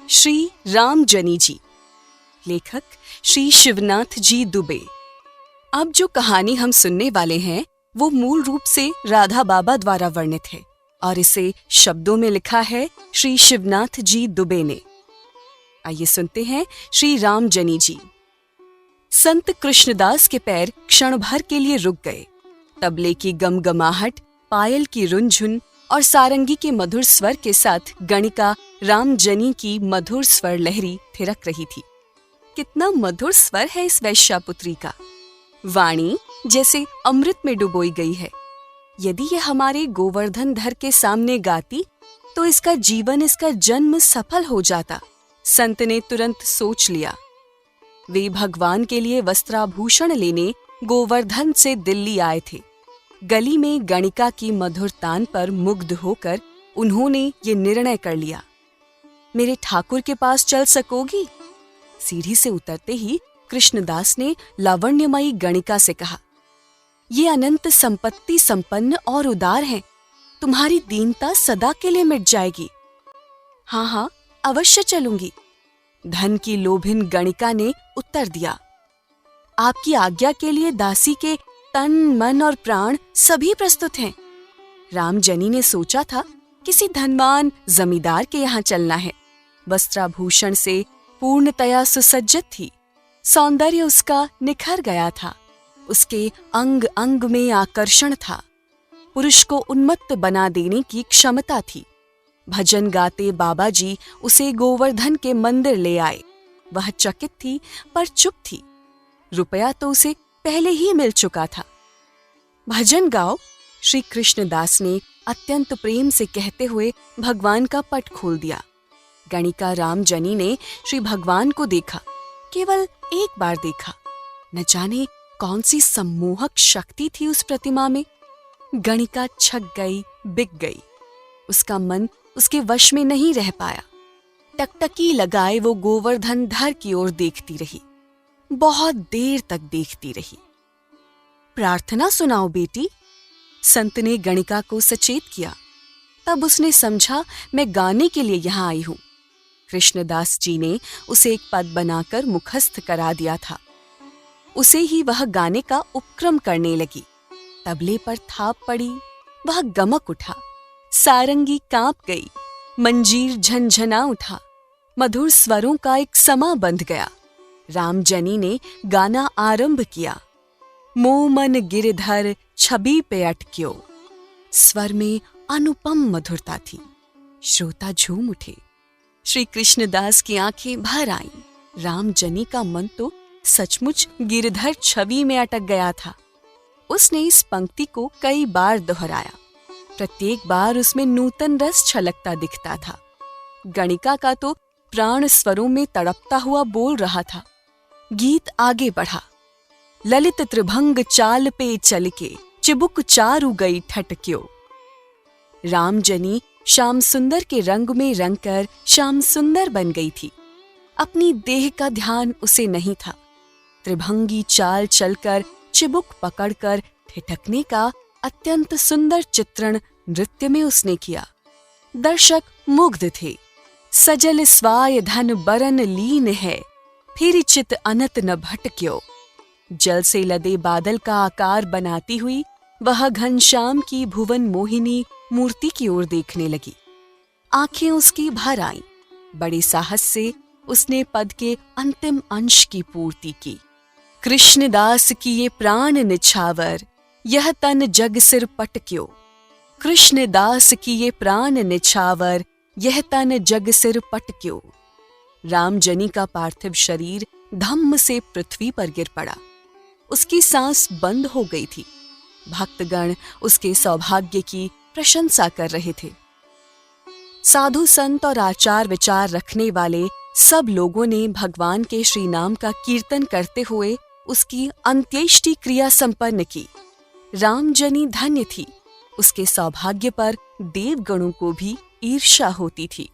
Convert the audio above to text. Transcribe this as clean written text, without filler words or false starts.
श्री रामजनी जी, लेखक श्री शिवनाथ जी दुबे। अब जो कहानी हम सुनने वाले हैं वो मूल रूप से राधा बाबा द्वारा वर्णित है और इसे शब्दों में लिखा है श्री शिवनाथ जी दुबे ने। आइए सुनते हैं श्री रामजनी जी। संत कृष्णदास के पैर क्षण भर के लिए रुक गए। तबले की गमगमाहट, पायल की रुनझुन और सारंगी के मधुर स्वर के साथ गणिका रामजनी की मधुर स्वर लहरी थिरक रही थी। कितना मधुर स्वर है इस वैश्यापुत्री का। वाणी जैसे अमृत में डुबोई गई है। यदि यह हमारे गोवर्धन धर के सामने गाती तो इसका जीवन, इसका जन्म सफल हो जाता। संत ने तुरंत सोच लिया। वे भगवान के लिए वस्त्राभूषण लेने गोवर्धन से दिल्ली आए थे। गली में गणिका की मधुर तान पर मुग्ध होकर उन्होंने ये निर्णय कर लिया। मेरे ठाकुर के पास चल सकोगी? सीढ़ी से उतरते ही कृष्णदास ने लावण्यमयी गणिका से कहा, ये अनंत संपत्ति संपन्न और उदार हैं। तुम्हारी दीनता सदा के लिए मिट जाएगी। हाँ हाँ, अवश्य चलूंगी। धन की लोभिन गणिका ने उत्तर दिया। आपकी आज्ञा के लिए दासी के तन, मन और प्राण सभी प्रस्तुत हैं। रामजनी ने सोचा था किसी धनवान जमींदार के यहाँ चलना है। वस्त्राभूषण से पूर्णतया सुसज्जित थी। सौंदर्य उसका निखर गया था। उसके अंग अंग में आकर्षण था। पुरुष को उन्मत्त बना देने की क्षमता थी। भजन गाते बाबा जी उसे गोवर्धन के मंदिर ले आए। वह चकित थी पर चुप थी। रुपया तो उसे पहले ही मिल चुका था। भजन गाओ, श्री कृष्णदास ने अत्यंत प्रेम से कहते हुए भगवान का पट खोल दिया। गणिका रामजनी ने श्री भगवान को देखा, केवल एक बार देखा। न जाने कौन सी सम्मोहक शक्ति थी उस प्रतिमा में। गणिका छक गई, बिक गई। उसका मन उसके वश में नहीं रह पाया। टकटकी लगाए वो गोवर्धन धर की ओर देखती रही। बहुत देर तक देखती रही। प्रार्थना सुनाओ बेटी, संत ने गणिका को सचेत किया। तब उसने समझा मैं गाने के लिए यहाँ आई हूँ। कृष्णदास जी ने उसे एक पद बनाकर मुखस्थ करा दिया था। उसे ही वह गाने का उपक्रम करने लगी। तबले पर थाप पड़ी, वह गमक उठा। सारंगी कांप गई, मंजीर झनझना उठा। मधुर स्वरों का एक समा बंध गया। रामजनी ने गाना आरंभ किया। मोमन गिरधर छवि पे अटक्यो। स्वर में अनुपम मधुरता थी। श्रोता झूम उठे। श्री कृष्णदास की आंखें भर आईं। रामजनी का मन तो सचमुच गिरधर छवि में अटक गया था। उसने इस पंक्ति को कई बार दोहराया। प्रत्येक बार उसमें नूतन रस छलकता दिखता था। गणिका का तो प्राण स्वरों में तड़पता हुआ बोल रहा था। गीत आगे बढ़ा। ललित त्रिभंग चाल पे चल के चिबुक चारु गई ठटक्यो। रामजनी श्याम सुंदर के रंग में रंगकर श्याम सुंदर बन गई थी। अपनी देह का ध्यान उसे नहीं था। त्रिभंगी चाल चलकर चिबुक पकड़कर ठिठकने का अत्यंत सुंदर चित्रण नृत्य में उसने किया। दर्शक मुग्ध थे। सजल स्वाय धन बरन लीन है, फिर चित अनत न भटक्यो। जल से लदे बादल का आकार बनाती हुई वह घनश्याम की भुवन मोहिनी मूर्ति की ओर देखने लगी। आंखें उसकी भर आईं। बड़े साहस से उसने पद के अंतिम अंश की पूर्ति की। कृष्णदास की ये प्राण निछावर, यह तन जग सिर पटक्यो। कृष्णदास की ये प्राण निछावर, यह तन जग सिर पटक्यो। रामजनी का पार्थिव शरीर धम्म से पृथ्वी पर गिर पड़ा। उसकी सांस बंद हो गई थी। भक्तगण उसके सौभाग्य की प्रशंसा कर रहे थे। साधु संत और आचार विचार रखने वाले सब लोगों ने भगवान के श्री नाम का कीर्तन करते हुए उसकी अंत्येष्टि क्रिया संपन्न की। रामजनी धन्य थी। उसके सौभाग्य पर देवगणों को भी ईर्ष्या होती थी।